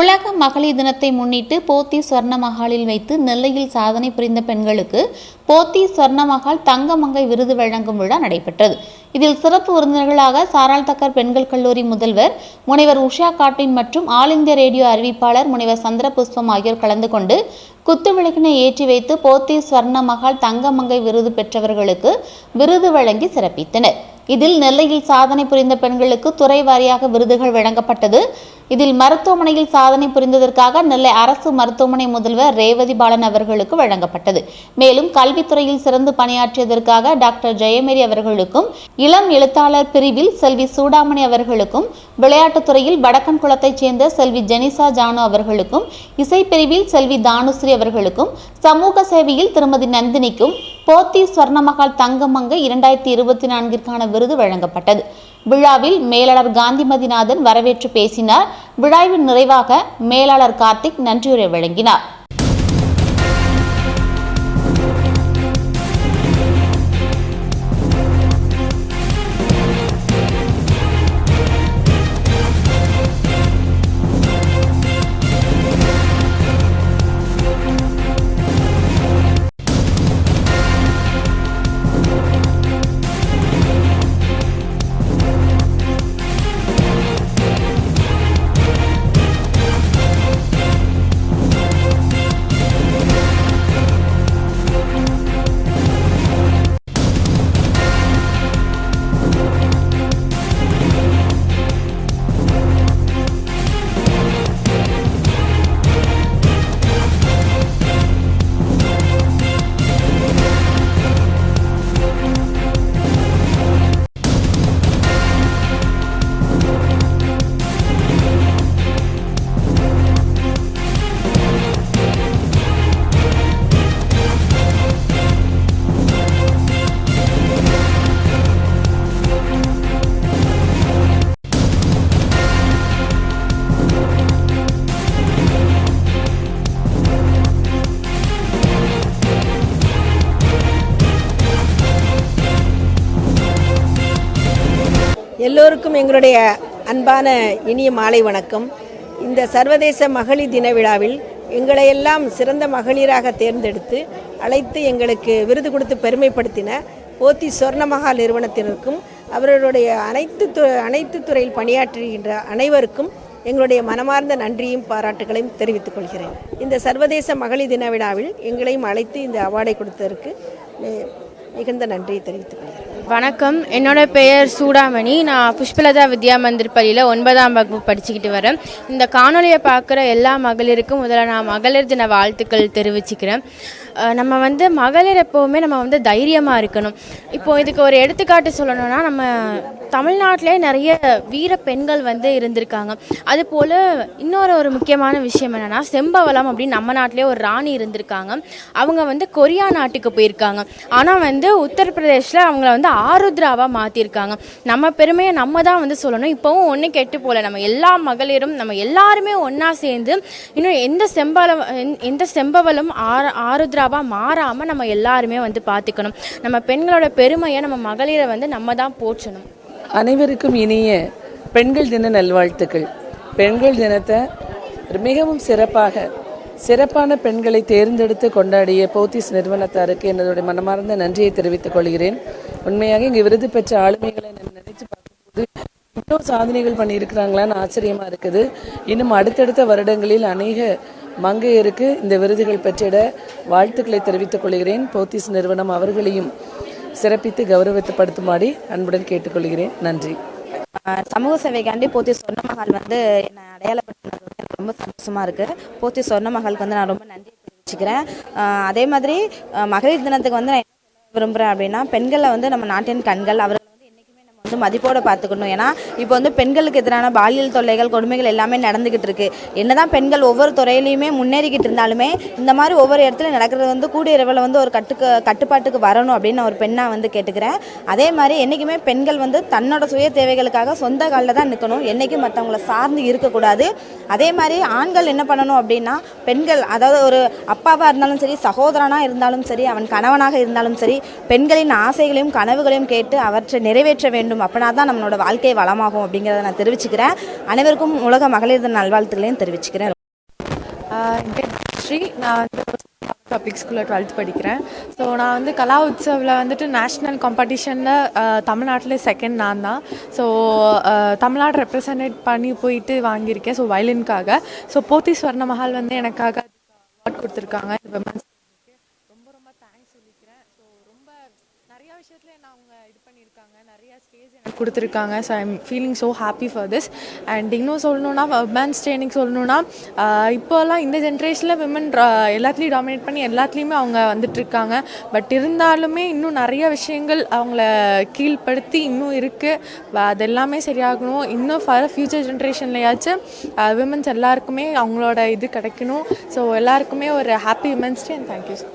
உலக மகளிர் தினத்தை முன்னிட்டு போத்தி சொர்ண மஹாலில் வைத்து நெல்லையில் சாதனை புரிந்த பெண்களுக்கு போத்தி சொர்ண மஹால் தங்கமங்கை விருது வழங்கும் விழா நடைபெற்றது. இதில் சிறப்பு விருந்தினர்களாக சாராள் தக்கர் பெண்கள் கல்லூரி முதல்வர் முனைவர் உஷா காட்வின் மற்றும் ஆல் இந்திய ரேடியோ அறிவிப்பாளர் முனைவர் சந்திர புஷ்பம் ஆகியோர் கலந்து கொண்டு குத்துவிளக்கினை ஏற்றி வைத்து போத்தி சொர்ண மஹால் தங்கமங்கை விருது பெற்றவர்களுக்கு விருது வழங்கி சிறப்பித்தனர். இதில் நெல்லையில் சாதனை புரிந்த பெண்களுக்கு துறை வாரியாக விருதுகள் வழங்கப்பட்டது. இதில் மருத்துவமனையில் சாதனை புரிந்ததற்காக நெல்லை அரசு மருத்துவமனை முதல்வர் ரேவதி பாலன் அவர்களுக்கு வழங்கப்பட்டது. மேலும் கல்வித்துறையில் சிறந்து பணியாற்றியதற்காக டாக்டர் ஜெயமேரி அவர்களுக்கும், இளம் எழுத்தாளர் பிரிவில் செல்வி சூடாமணி அவர்களுக்கும், விளையாட்டுத்துறையில் வடக்கன் குளத்தைச் சேர்ந்த செல்வி ஜெனிசா ஜானு அவர்களுக்கும், இசைப்பிரிவில் செல்வி தானுஸ்ரீ அவர்களுக்கும், சமூக சேவையில் திருமதி நந்தினிக்கும் போத்தி சொர்ணமஹால் தங்கமங்கை 2024 விருது வழங்கப்பட்டது. விழாவில் மேலாளர் காந்திமதிநாதன் வரவேற்று பேசினார். விழாவின் நிறைவாக மேலாளர் கார்த்திக் நன்றியுரை வழங்கினார். எல்லோருக்கும் எங்களுடைய அன்பான இனிய மாலை வணக்கம். இந்த சர்வதேச மகளிர் தின விழாவில் எங்களையெல்லாம் சிறந்த மகளிராக தேர்ந்தெடுத்து அழைத்து எங்களுக்கு விருது கொடுத்து பெருமைப்படுத்தின போத்தி சொர்ணமஹால் நிறுவனத்தினருக்கும் அவர்களுடைய அனைத்து துறையில் பணியாற்றுகின்ற அனைவருக்கும் எங்களுடைய மனமார்ந்த நன்றியும் பாராட்டுகளையும் தெரிவித்துக் கொள்கிறேன். இந்த சர்வதேச மகளிர் தின விழாவில் எங்களையும் அழைத்து இந்த அவார்டை கொடுத்ததற்கு மிகுந்த நன்றியை தெரிவித்துக் கொள்கிறேன். வணக்கம், என்னோட பெயர் சூடாமணி. நான் புஷ்பலதா வித்யா மந்திர் பள்ளியில் 9ஆம் வகுப்பு படிச்சுக்கிட்டு வரேன். இந்த காணொலியை பார்க்குற எல்லா மகளிருக்கும் முதல்ல நான் மகளிர் தின வாழ்த்துக்கள் தெரிவிச்சுக்கிறேன். நம்ம மகளிர் எப்போவுமே நம்ம தைரியமாக இருக்கணும். இப்போது இதுக்கு ஒரு எடுத்துக்காட்டு சொல்லணும்னா, நம்ம தமிழ்நாட்டிலே நிறைய வீர பெண்கள் இருந்திருக்காங்க. அதுபோல் ஒரு முக்கியமான விஷயம் என்னென்னா, செம்பவளம் அப்படின்னு நம்ம நாட்டிலே ஒரு ராணி இருந்திருக்காங்க. அவங்க கொரியா நாட்டுக்கு போயிருக்காங்க. ஆனால் உத்தரப்பிரதேசில் அவங்கள ஆருத்ராவாக மாற்றிருக்காங்க. நம்ம பெருமையை நம்ம தான் சொல்லணும். இப்போவும் ஒன்றும் கெட்டு போகல. நம்ம எல்லா மகளிரும் நம்ம எல்லாருமே ஒன்றா சேர்ந்து இன்னும் எந்த செம்பவளம் ஆருத்ராவாக மாறாமல் நம்ம எல்லாருமே பார்த்துக்கணும். நம்ம பெண்களோட பெருமையை, நம்ம மகளிரை நம்ம தான் போற்றணும். அனைவருக்கும் இனிய பெண்கள் தின நல்வாழ்த்துக்கள். பெண்கள் தினத்தை மிகவும் சிறப்பான பெண்களை தேர்ந்தெடுத்து கொண்டாடிய போத்திஸ் நிறுவனத்தாருக்கு என்னுடைய மனமார்ந்த நன்றியை தெரிவித்துக் கொள்கிறேன். உண்மையாக இங்கே விருது பெற்ற ஆளுமைகளை நினைச்சு பார்க்கும்போது இன்னும் சாதனைகள் பண்ணியிருக்கிறாங்களான்னு ஆச்சரியமாக இருக்குது. இன்னும் அடுத்தடுத்த வருடங்களில் அநேக மங்கையருக்கு இந்த விருதுகள் பெற்றிட வாழ்த்துக்களை தெரிவித்துக் கொள்கிறேன். போத்திஸ் நிறுவனம் அவர்களையும் சிறப்பித்து கௌரவப்படுத்துமாடி அன்புடன் கேட்டுக்கொள்கிறேன். நன்றி. சமூக சேவைக்காண்டி போத்தி சொர்ணமஹால் என்னை அடையாளப்படுத்தினது எனக்கு ரொம்ப சந்தோஷமாக இருக்குது. போத்தி சொர்ணமஹாலுக்கு நான் ரொம்ப நன்றி தெரிவிச்சுக்கிறேன். அதே மாதிரி மகளிர் தினத்துக்கு நான் என்ன சொல்ல விரும்புகிறேன் அப்படின்னா, பெண்களை நம்ம நாட்டின் கண்கள். அவர்கள் மதிப்போட பார்த்துக்கணும். ஏன்னா இப்போ பெண்களுக்கு எதிரான பாலியல் தொல்லைகள், கொடுமைகள் எல்லாமே நடந்துகிட்டு இருக்கு. என்னதான் பெண்கள் ஒவ்வொரு துறையிலையுமே முன்னேறிக்கிட்டு இருந்தாலுமே இந்த மாதிரி ஒவ்வொரு இடத்துல நடக்கிறது கூடிய இரவில் ஒரு கட்டுப்பாட்டுக்கு வரணும் அப்படின்னு நான் ஒரு பெண்ணாக கேட்டுக்கிறேன். அதே மாதிரி என்றைக்குமே பெண்கள் தன்னோட சுய தேவைகளுக்காக சொந்த காலில் தான் நிற்கணும். என்றைக்கும் மற்றவங்கள சார்ந்து இருக்கக்கூடாது. அதே மாதிரி ஆண்கள் என்ன பண்ணணும் அப்படின்னா, பெண்கள் அதாவது ஒரு அப்பாவாக இருந்தாலும் சரி, சகோதரனாக இருந்தாலும் சரி, அவன் கணவனாக இருந்தாலும் சரி, பெண்களின் ஆசைகளையும் கனவுகளையும் கேட்டு அவற்றை நிறைவேற்ற வேண்டும் வளரணும், அப்படின்னா தான் நம்மளோட வாழ்க்கை வளமாகும் அப்படிங்கிறத நான் தெரிவிச்சுக்கிறேன். அனைவருக்கும் உலக மகளிர் தின நல்வாழ்த்துக்களையும் தெரிவிச்சுக்கிறேன். என் பேர் ஸ்ரீ. நான் வந்து பப்ளிக் ஸ்கூலில் 12th படிக்கிறேன். ஸோ நான் வந்து கலா உற்சவில் வந்துட்டு நேஷ்னல் காம்படிஷனில் தமிழ்நாட்டில் செகண்ட் நான் தான். ஸோ தமிழ்நாடு ரெப்ரசன்டேட் பண்ணி போயிட்டு வாங்கியிருக்கேன். ஸோ வயலினுக்காக. ஸோ போத்தி ஸ்வர்ணமஹால் வந்து எனக்காக அவார்ட் கொடுத்துருக்காங்க. விமன்ஸ் ரொம்ப ரொம்ப தேங்க்ஸ் சொல்லிக்கிறேன். ஸோ ரொம்ப நிறையா விஷயத்தில் என்ன அவங்க இது பண்ணியிருக்காங்க, நிறையா ஸ்டேஜ் எனக்கு கொடுத்துருக்காங்க. So I am feeling so happy for this. And இன்னும் சொல்லணுன்னா உமன்ஸ் ட்ரைனிங் சொல்லணுன்னா இப்போல்லாம் இந்த ஜென்ரேஷனில் விமன் எல்லாத்துலேயும் டாமினேட் பண்ணி எல்லாத்துலேயுமே அவங்க வந்துட்டுருக்காங்க. பட் இருந்தாலுமே இன்னும் நிறைய விஷயங்கள் அவங்கள கீழ்ப்படுத்தி இன்னும் இருக்குது. அது எல்லாமே சரியாகணும். இன்னும் ஃப்யூச்சர் ஜென்ரேஷன்லையாச்சும் விமன்ஸ் எல்லாருக்குமே அவங்களோட இது கிடைக்கணும். ஸோ எல்லாருக்குமே ஒரு happy women's day and thank you.